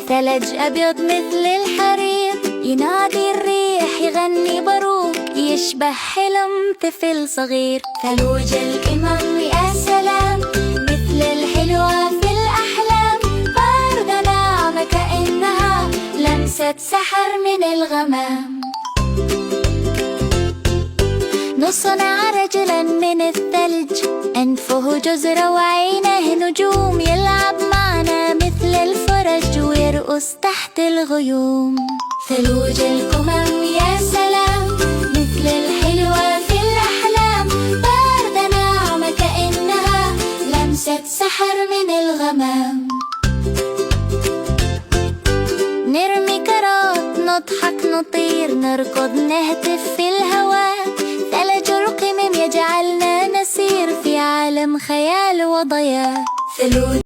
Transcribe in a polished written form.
ثلج أبيض مثل الحرير، ينادي الريح يغني باروك، يشبه حلم طفل صغير. ثلوج القمم يا سلام، مثل الحلوة في الأحلام، باردة ناعمة كأنها لمسة سحر من الغمام. نصنع رجلا من الثلج، أنفه جزرة وعينه نجوم، يلعب معنا مثل الفرج ويرقص تحت الغيوم. ثلوج القمم يا سلام، مثل الحلوة في الأحلام، باردة ناعمة كأنها لمسة سحر من الغمام. نرمي كرات، نضحك، نطير، نركض، نهتف في الهواء. ثلج القمم يجعلنا نسير في عالم خيال وضياء. ثلوج